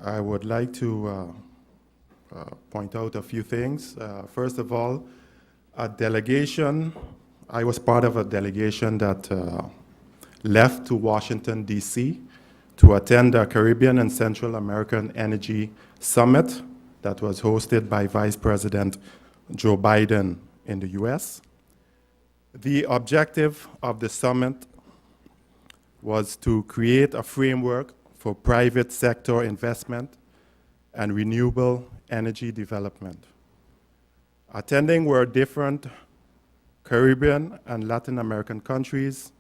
I would like to point out a few things. First of all, a delegation, I was part of a delegation that left to Washington, D.C. to attend the Caribbean and Central American Energy Summit that was hosted by Vice President Joe Biden in the U.S. The objective of the summit was to create a framework for private sector investment and renewable energy development. Attending were different Caribbean and Latin American countries,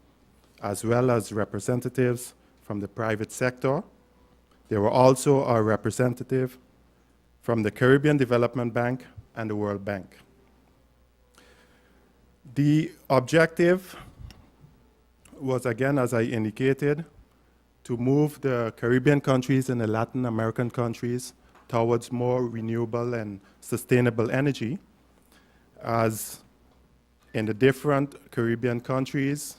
as well as representatives from the private sector. There were also a representative from the Caribbean Development Bank and the World Bank. The objective was, again, as I indicated, to move the Caribbean countries and the Latin American countries towards more renewable and sustainable energy, as in the different Caribbean countries,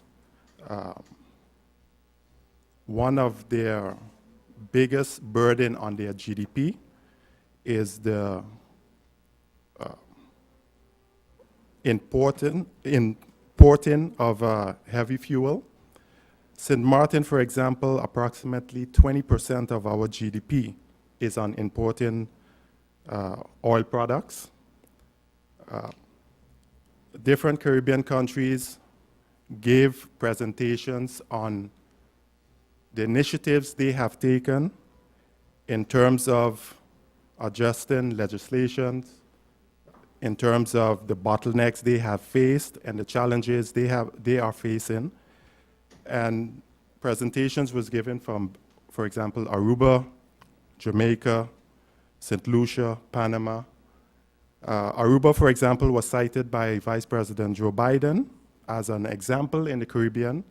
one of their biggest burden on their GDP is the importing of heavy fuel. St. Martin, for example, approximately 20% of our GDP is on importing oil products. Different Caribbean countries gave presentations on the initiatives they have taken in terms of adjusting legislations, in terms of the bottlenecks they have faced and the challenges they are facing. And presentations was given from, for example, Aruba, Jamaica, St. Lucia, Panama. Aruba, for example, was cited by Vice President Joe Biden as an example in the Caribbean,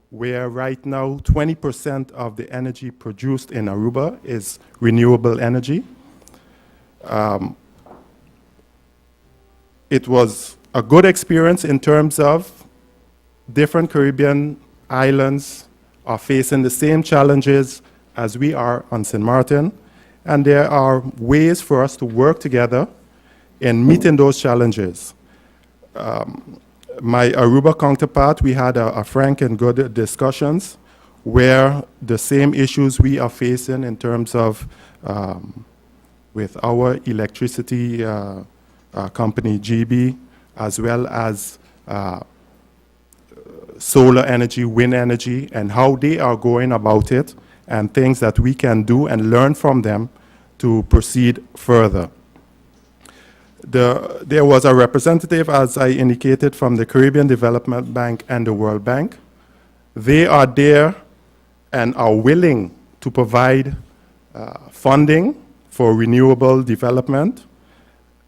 where right now 20% of the energy produced in Aruba is renewable energy. It was a good experience in terms of different Caribbean islands are facing the same challenges as we are on St. Martin, and there are ways for us to work together in meeting those challenges. My Aruba counterpart, we had a frank and good discussions where the same issues we are facing in terms of with our electricity company, GB, as well as solar energy, wind energy, and how they are going about it, and things that we can do and learn from them to proceed further. There was a representative, as I indicated, from the Caribbean Development Bank and the World Bank. They are there and are willing to provide funding for renewable development.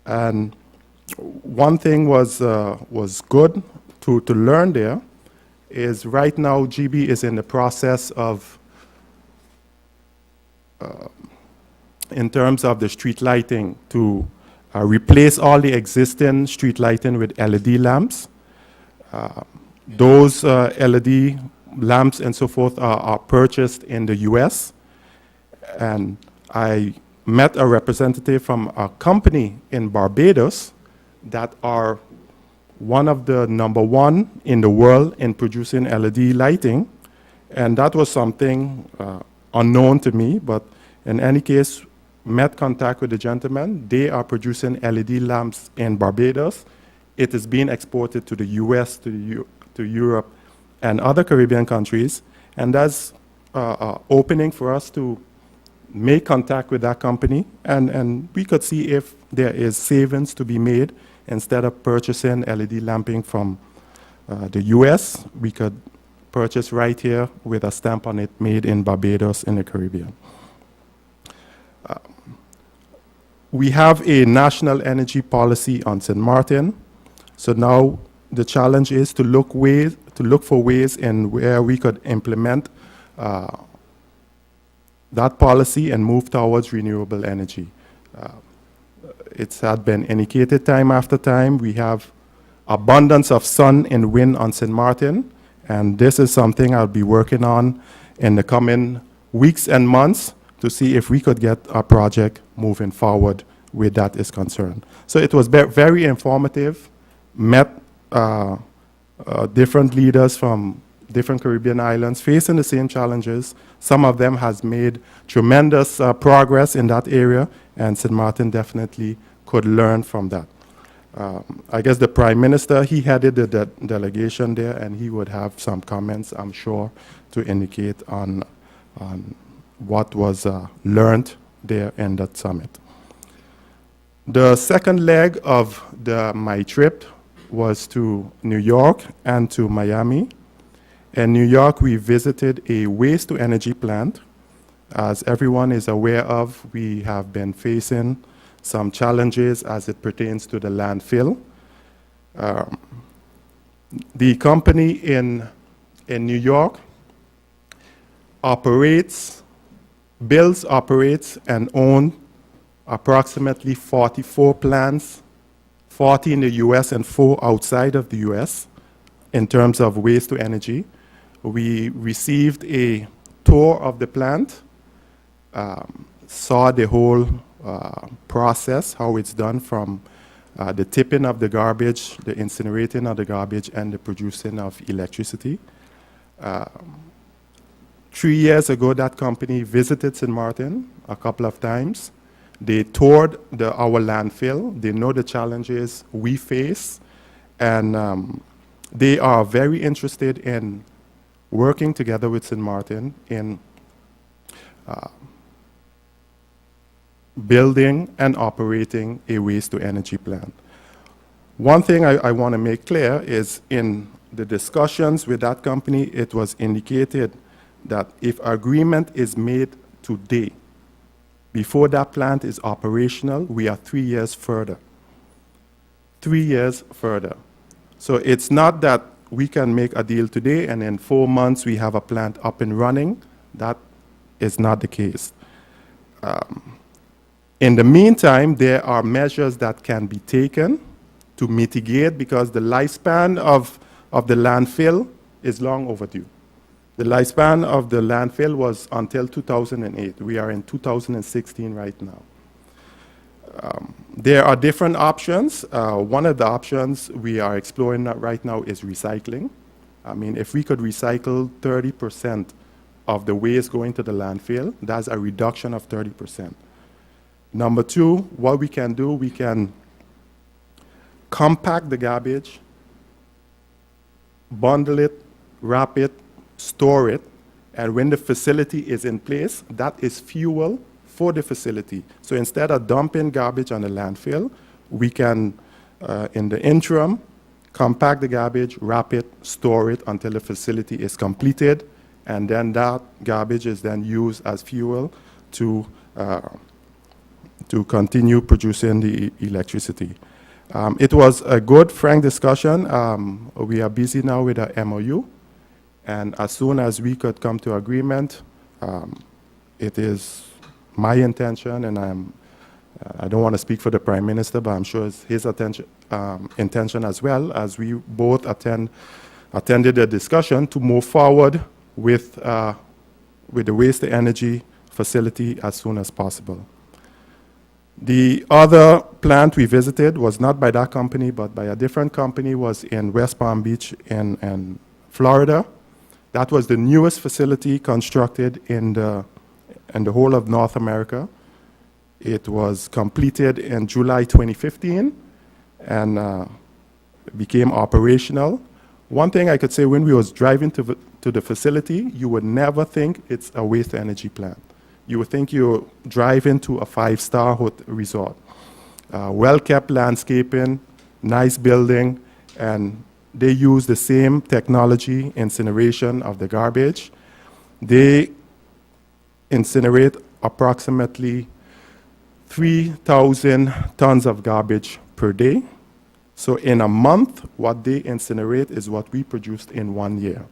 And one thing was good to learn there is right now GB is in the process of, in terms of the street lighting, to replace all the existing street lighting with LED lamps. Those LED lamps and so forth are purchased in the US. And I met a representative from a company in Barbados that are one of the #1 in the world in producing LED lighting. And that was something unknown to me, but in any case, met contact with the gentleman. They are producing LED lamps in Barbados. It is being exported to the US, to Europe, and other Caribbean countries. And that's opening for us to make contact with that company. And we could see if there is savings to be made. Instead of purchasing LED lamping from the US, we could purchase right here with a stamp on it, made in Barbados in the Caribbean. We have a national energy policy on St. Martin. So now the challenge is to look for ways in where we could implement that policy and move towards renewable energy. It's had been indicated time after time. We have abundance of sun and wind on St. Martin, and this is something I'll be working on in the coming weeks and months to see if we could get a project moving forward where that is concerned. So it was very informative, met different leaders from different Caribbean islands facing the same challenges. Some of them has made tremendous progress in that area, and St. Martin definitely could learn from that. I guess the Prime Minister, he headed the delegation there, and he would have some comments, I'm sure, to indicate on what was learned there in that summit. The second leg of my trip was to New York and to Miami. In New York, we visited a waste-to-energy plant. As everyone is aware of, we have been facing some challenges as it pertains to the landfill. The company in New York builds, operates, and owns approximately 44 plants, 40 in the US and 4 outside of the US in terms of waste to energy. We received a tour of the plant, saw the whole process, how it's done from the tipping of the garbage, the incinerating of the garbage, and the producing of electricity. 3 years ago, that company visited St. Martin a couple of times. They toured our landfill. They know the challenges we face, and they are very interested in working together with St. Martin in building and operating a waste-to-energy plant. One thing I want to make clear is in the discussions with that company, it was indicated that if agreement is made today, before that plant is operational, we are 3 years further. 3 years further. So it's not that we can make a deal today and in 4 months we have a plant up and running. That is not the case. In the meantime, there are measures that can be taken to mitigate, because the lifespan of the landfill is long overdue. The lifespan of the landfill was until 2008. We are in 2016 right now. There are different options. One of the options we are exploring right now is recycling. I mean, if we could recycle 30% of the waste going to the landfill, that's a reduction of 30%. Number two, what we can do, we can compact the garbage, bundle it, wrap it, store it, and when the facility is in place, that is fuel for the facility. So instead of dumping garbage on the landfill, we can, in the interim, compact the garbage, wrap it, store it until the facility is completed, and then that garbage is then used as fuel to continue producing the electricity. It was a good, frank discussion. We are busy now with our MOU, and as soon as we could come to agreement, it is my intention, and I don't want to speak for the Prime Minister, but I'm sure it's his intention as well, as we both attended the discussion, to move forward with the waste-to-energy facility as soon as possible. The other plant we visited was not by that company, but by a different company, was in West Palm Beach in Florida. That was the newest facility constructed in the whole of North America. It was completed in July 2015 and became operational. One thing I could say, when we was driving to the facility, you would never think it's a waste-to-energy plant. You would think you're driving to a 5-star resort. Well-kept landscaping, nice building, and they use the same technology, incineration of the garbage. They incinerate approximately 3,000 tons of garbage per day. So in a month, what they incinerate is what we produced in 1 year.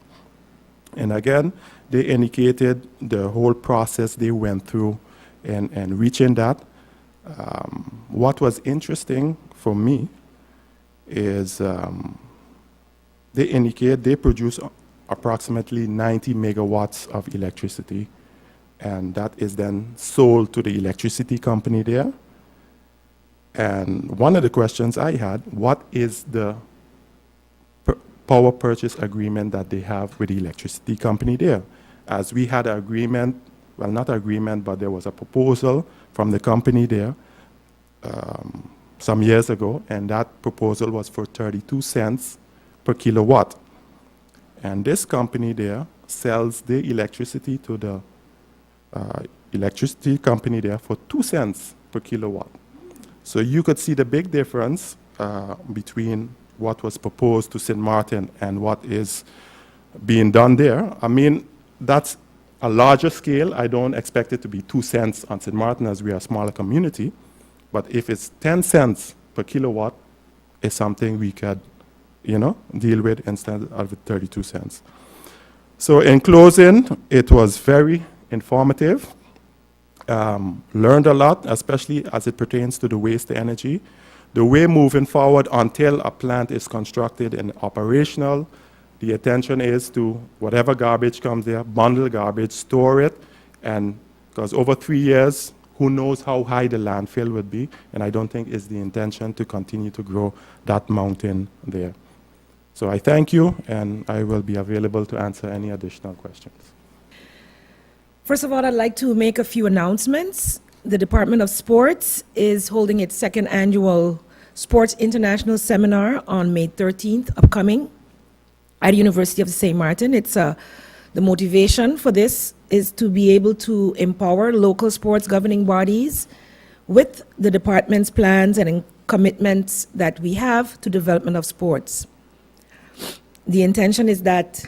And again, they indicated the whole process they went through in reaching that. What was interesting for me is they indicate they produce approximately 90 megawatts of electricity and that is then sold to the electricity company there. And one of the questions I had, what is the power purchase agreement that they have with the electricity company there? As we had an agreement, well, not agreement, but there was a proposal from the company there some years ago, and that proposal was for 32 cents per kilowatt. And this company there sells the electricity to the electricity company there for 2 cents per kilowatt. So you could see the big difference between what was proposed to St. Martin and what is being done there. I mean, that's a larger scale. I don't expect it to be 2 cents on St. Martin as we are a smaller community. But if it's 10 cents per kilowatt, it's something we could, deal with instead of 32 cents. So in closing, it was very informative. Learned a lot, especially as it pertains to the waste to energy. The way moving forward until a plant is constructed and operational, the intention is to, whatever garbage comes there, bundle garbage, store it, and because over 3 years, who knows how high the landfill would be, and I don't think it's the intention to continue to grow that mountain there. So I thank you, and I will be available to answer any additional questions. First of all, I'd like to make a few announcements. The Department of Sports is holding its second annual Sports International Seminar on May 13th, upcoming, at the University of St. Martin. The motivation for this is to be able to empower local sports governing bodies with the department's plans and commitments that we have to development of sports. The intention is that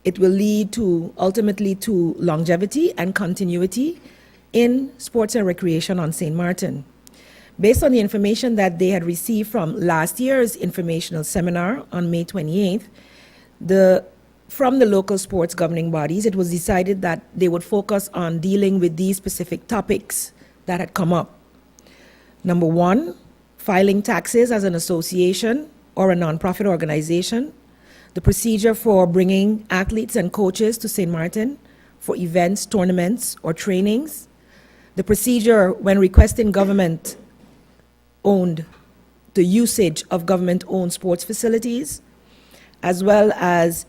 it will lead to, ultimately, to longevity and continuity in sports and recreation on St. Martin. Based on the information that they had received from last year's informational seminar on May 28th, from the local sports governing bodies, it was decided that they would focus on dealing with these specific topics that had come up. Number one, filing taxes as an association or a nonprofit organization, the procedure for bringing athletes and coaches to St. Martin for events, tournaments, or trainings, the procedure when requesting government-owned, the usage of government-owned sports facilities, as well as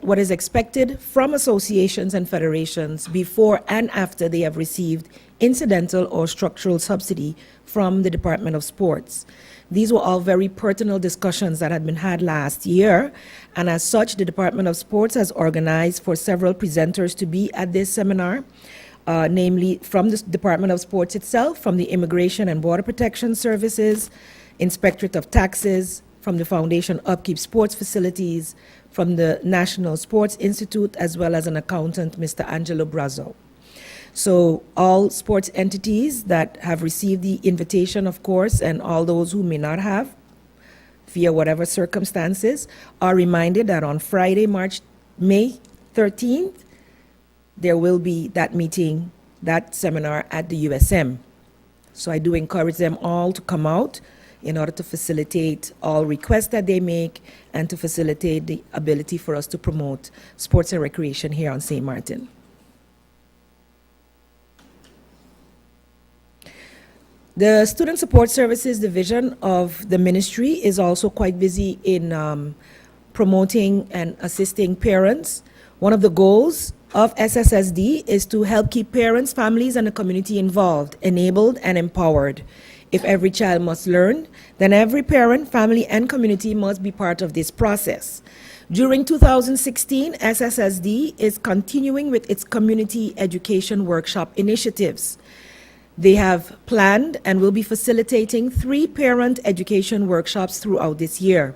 what is expected from associations and federations before and after they have received incidental or structural subsidy from the Department of Sports. These were all very pertinent discussions that had been had last year, and as such, the Department of Sports has organized for several presenters to be at this seminar, namely from the Department of Sports itself, from the Immigration and Border Protection Services, Inspectorate of Taxes, from the Foundation Upkeep Sports Facilities, from the National Sports Institute, as well as an accountant, Mr. Angelo Brazzo. So all sports entities that have received the invitation, of course, and all those who may not have, via whatever circumstances, are reminded that on Friday, May 13th, there will be that meeting, that seminar at the USM. So I do encourage them all to come out in order to facilitate all requests that they make and to facilitate the ability for us to promote sports and recreation here on St. Martin. The Student Support Services Division of the ministry is also quite busy in promoting and assisting parents. One of the goals of SSSD is to help keep parents, families, and the community involved, enabled, and empowered. If every child must learn, then every parent, family, and community must be part of this process. During 2016, SSSD is continuing with its community education workshop initiatives. They have planned and will be facilitating 3 parent education workshops throughout this year.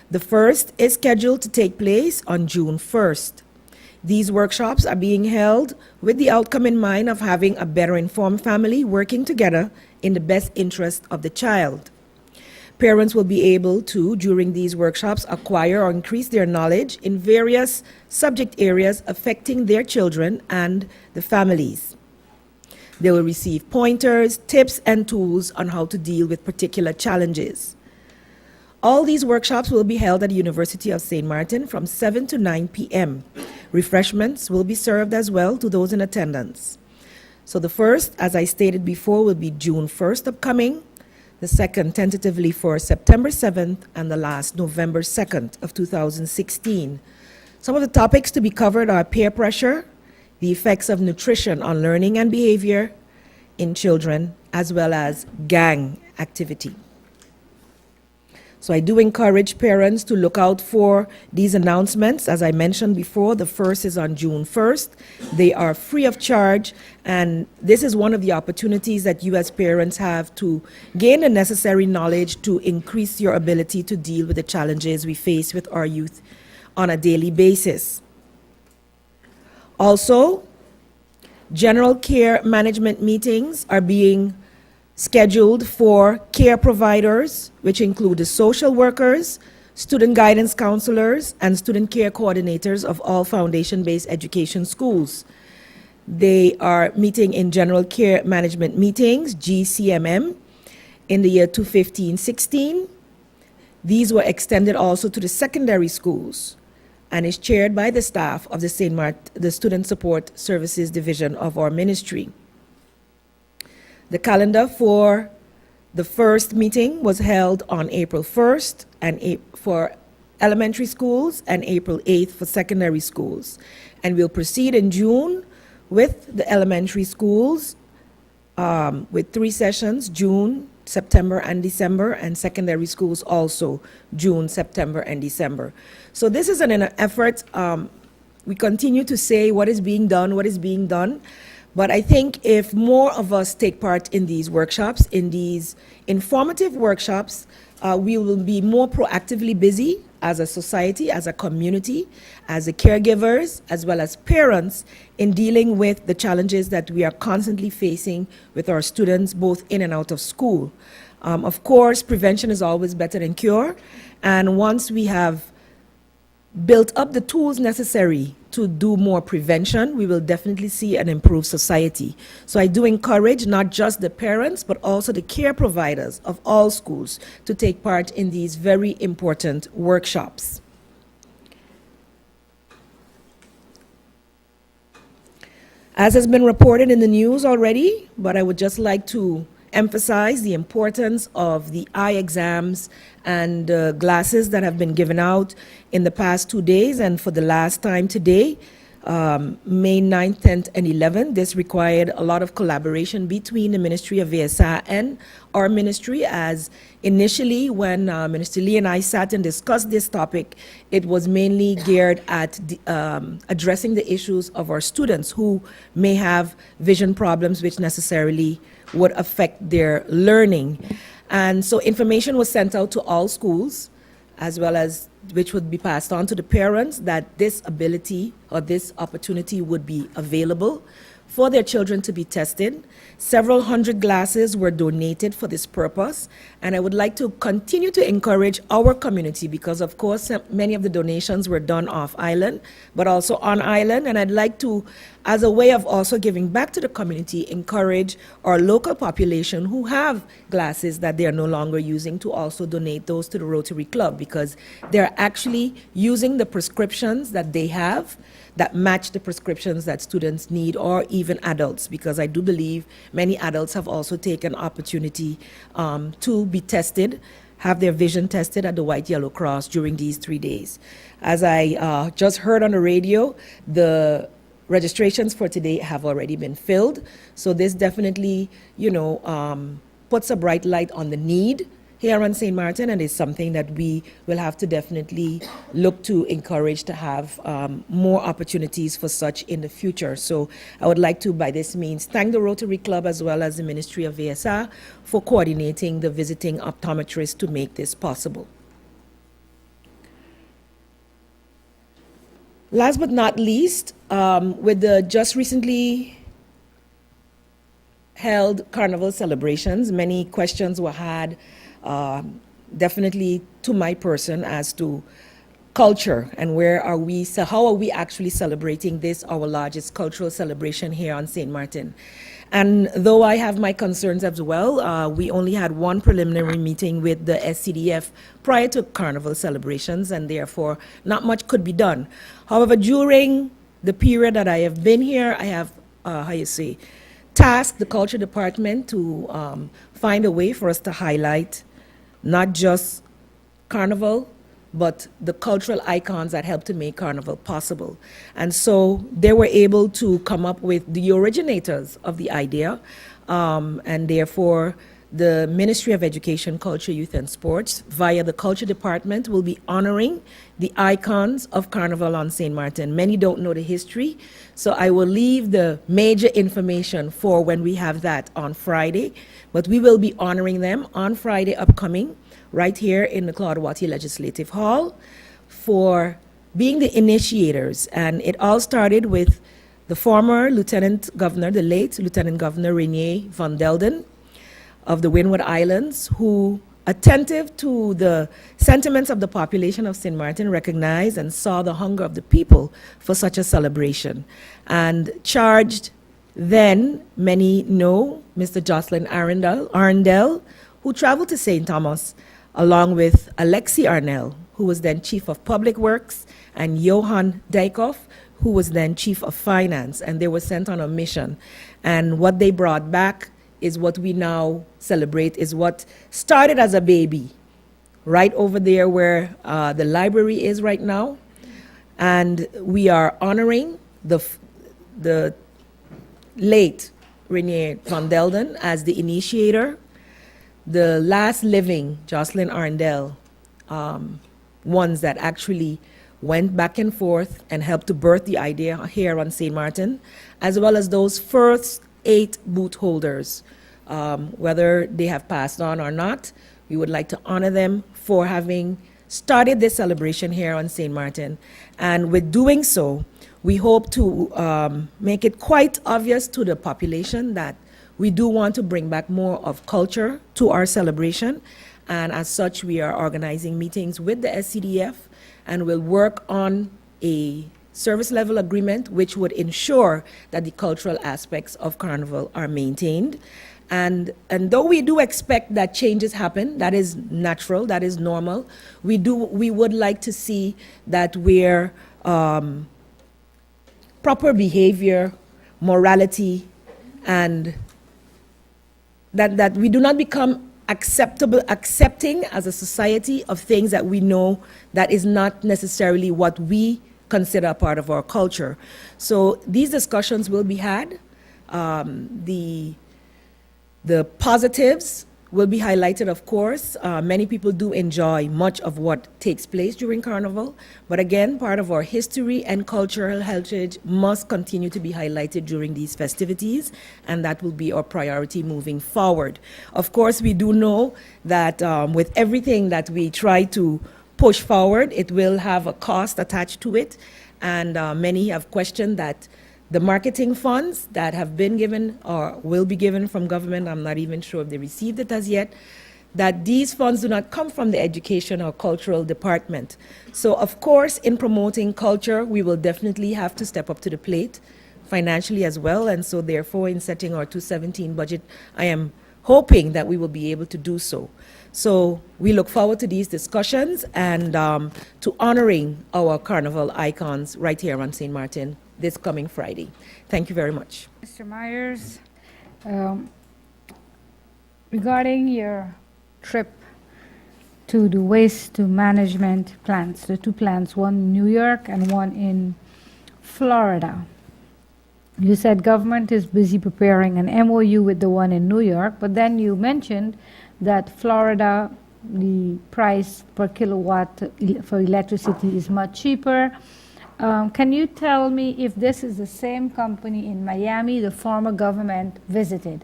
The first is scheduled to take place on June 1st. These workshops are being held with the outcome in mind of having a better informed family working together in the best interest of the child. Parents will be able to, during these workshops, acquire or increase their knowledge in various subject areas affecting their children and the families. They will receive pointers, tips, and tools on how to deal with particular challenges. All these workshops will be held at the University of St. Martin from 7 to 9 p.m. Refreshments will be served as well to those in attendance. So the first, as I stated before, will be June 1st upcoming, the second tentatively for September 7th, and the last November 2nd of 2016. Some of the topics to be covered are peer pressure, the effects of nutrition on learning and behavior in children, as well as gang activity. So I do encourage parents to look out for these announcements. As I mentioned before, the first is on June 1st. They are free of charge, and this is one of the opportunities that you as parents have to gain the necessary knowledge to increase your ability to deal with the challenges we face with our youth on a daily basis. Also, general care management meetings are being scheduled for care providers, which include the social workers, student guidance counselors, and student care coordinators of all foundation-based education schools. They are meeting in general care management meetings, GCMM, in the year 2015-16. These were extended also to the secondary schools and is chaired by the staff of the the Student Support Services Division of our ministry. The calendar for the first meeting was held on April 1st and for elementary schools and April 8th for secondary schools. And we'll proceed in June with the elementary schools with 3 sessions, June, September, and December, and secondary schools also June, September, and December. So this is an effort. We continue to say what is being done. But I think if more of us take part in these workshops, in these informative workshops, we will be more proactively busy as a society, as a community, as the caregivers, as well as parents, in dealing with the challenges that we are constantly facing with our students, both in and out of school. Of course, prevention is always better than cure, and once we have built up the tools necessary to do more prevention, we will definitely see an improved society. So I do encourage not just the parents, but also the care providers of all schools to take part in these very important workshops. As has been reported in the news already, but I would just like to emphasize the importance of the eye exams and glasses that have been given out in the past 2 days and for the last time today, May 9th, 10th, and 11th. This required a lot of collaboration between the Ministry of VSA and our ministry, as initially when Minister Lee and I sat and discussed this topic, it was mainly geared at addressing the issues of our students who may have vision problems which necessarily would affect their learning. And so information was sent out to all schools, as well as which would be passed on to the parents, that this ability or this opportunity would be available for their children to be tested. Several hundred glasses were donated for this purpose, and I would like to continue to encourage our community, because of course many of the donations were done off island, but also on island, and I'd like to, as a way of also giving back to the community, encourage our local population who have glasses that they are no longer using to also donate those to the Rotary Club, because they're actually using the prescriptions that they have that match the prescriptions that students need, or even adults, because I do believe many adults have also taken opportunity to be tested, have their vision tested at the White Yellow Cross during these 3 days. As I just heard on the radio, the registrations for today have already been filled, so this definitely, puts a bright light on the need here on St. Martin, and is something that we will have to definitely look to encourage to have more opportunities for such in the future. So I would like to, by this means, thank the Rotary Club as well as the Ministry of VSA for coordinating the visiting optometrist to make this possible. Last but not least, with the just recently held carnival celebrations, many questions were had definitely to my person as to culture and how are we actually celebrating this, our largest cultural celebration here on St. Martin. And though I have my concerns as well, we only had one preliminary meeting with the SCDF prior to carnival celebrations, and therefore not much could be done. However, during the period that I have been here, I have, tasked the culture department to find a way for us to highlight not just Carnival, but the cultural icons that help to make Carnival possible. And so they were able to come up with the originators of the idea, and therefore the Ministry of Education, Culture, Youth and Sports, via the Culture Department, will be honoring the icons of Carnival on St. Martin. Many don't know the history, so I will leave the major information for when we have that on Friday, but we will be honoring them on Friday upcoming, right here in the Claude Wattier Legislative Hall, for being the initiators. And it all started with the former Lieutenant Governor, the late Lieutenant Governor Renier van Delden of the Windward Islands, who, attentive to the sentiments of the population of St. Martin, recognized and saw the hunger of the people for such a celebration, and charged then, many know, Mr. Jocelyn Arundel, who traveled to St. Thomas along with Alexi Arnell, who was then Chief of Public Works, and Johan Dijkhoff, who was then Chief of Finance, and they were sent on a mission. And what they brought back is what we now celebrate, is what started as a baby, right over there where the library is right now. And we are honoring the late Renier van Delden as the initiator. The last living Jocelyn Arndell, ones that actually went back and forth and helped to birth the idea here on St. Martin, as well as those first 8 booth holders. Whether they have passed on or not, we would like to honor them for having started this celebration here on St. Martin. And with doing so, we hope to make it quite obvious to the population that we do want to bring back more of culture to our celebration, and as such, we are organizing meetings with the SCDF, and will work on a service level agreement which would ensure that the cultural aspects of Carnival are maintained. And though we do expect that changes happen, that is natural, that is normal, we would like to see that we're proper behavior, morality, and that we do not become accepting as a society of things that we know that is not necessarily what we consider a part of our culture. So these discussions will be had. The positives will be highlighted, of course. Many people do enjoy much of what takes place during Carnival, but again, part of our history and cultural heritage must continue to be highlighted during these festivities, and that will be our priority moving forward. Of course, we do know that with everything that we try to push forward, it will have a cost attached to it, and many have questioned that the marketing funds that have been given or will be given from government, I'm not even sure if they received it as yet, that these funds do not come from the education or cultural department. So of course, in promoting culture, we will definitely have to step up to the plate financially as well. And so therefore, in setting our 2017 budget, I am hoping that we will be able to do so. So we look forward to these discussions and to honoring our Carnival icons right here on St. Martin this coming Friday. Thank you very much. Mr. Myers, regarding your trip to the waste management plants, the 2 plants, one in New York and one in Florida. You said government is busy preparing an MOU with the one in New York, but then you mentioned that Florida, the price per kilowatt for electricity is much cheaper. Can you tell me if this is the same company in Miami the former government visited?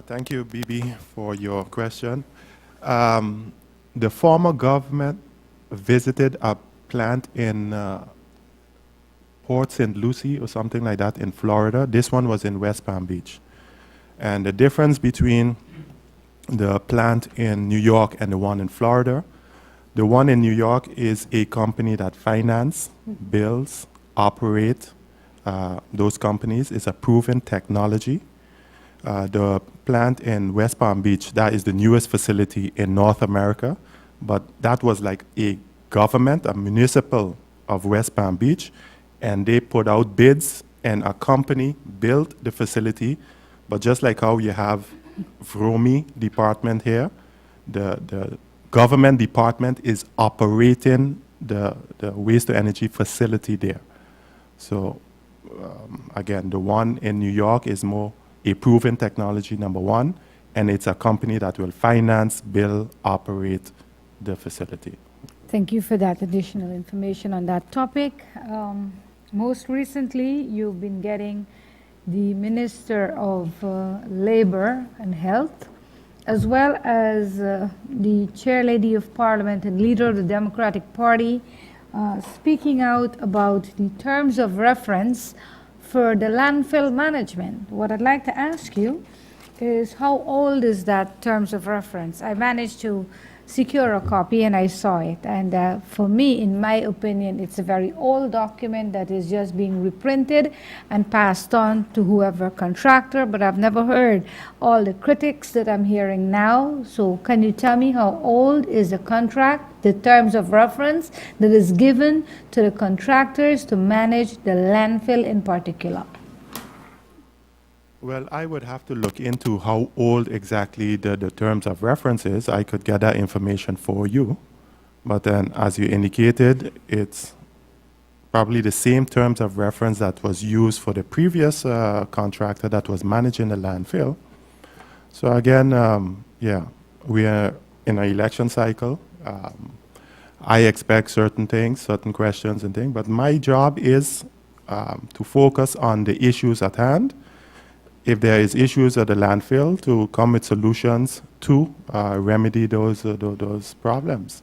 Thank you, Bibi, for your question. The former government visited a plant in Port St. Lucie or something like that in Florida. This one was in West Palm Beach. And the difference between the plant in New York and the one in Florida, the one in New York is a company that finance, builds, operate those companies. It's a proven technology. The plant in West Palm Beach, that is the newest facility in North America, but that was like a government, a municipal of West Palm Beach, and they put out bids, and a company built the facility. But just like how you have VROMI department here, the government department is operating the waste-to-energy facility there. So again, the one in New York is more a proven technology, number one, and it's a company that will finance, build, operate the facility. Thank you for that additional information on that topic. Most recently, you've been getting the Minister of Labor and Health, as well as the Chairlady of Parliament and leader of the Democratic Party, speaking out about the terms of reference for the landfill management. What I'd like to ask you is, how old is that terms of reference? I managed to secure a copy and I saw it, and for me, in my opinion, it's a very old document that is just being reprinted and passed on to whoever contractor, but I've never heard all the critics that I'm hearing now. So can you tell me how old is the contract, the terms of reference that is given to the contractors to manage the landfill in particular? Well, I would have to look into how old exactly the terms of reference is. I could get that information for you. But then, as you indicated, it's probably the same terms of reference that was used for the previous contractor that was managing the landfill. So again, yeah, we are in an election cycle. I expect certain things, certain questions and things, but my job is to focus on the issues at hand. If there is issues at the landfill, to come with solutions to remedy those problems.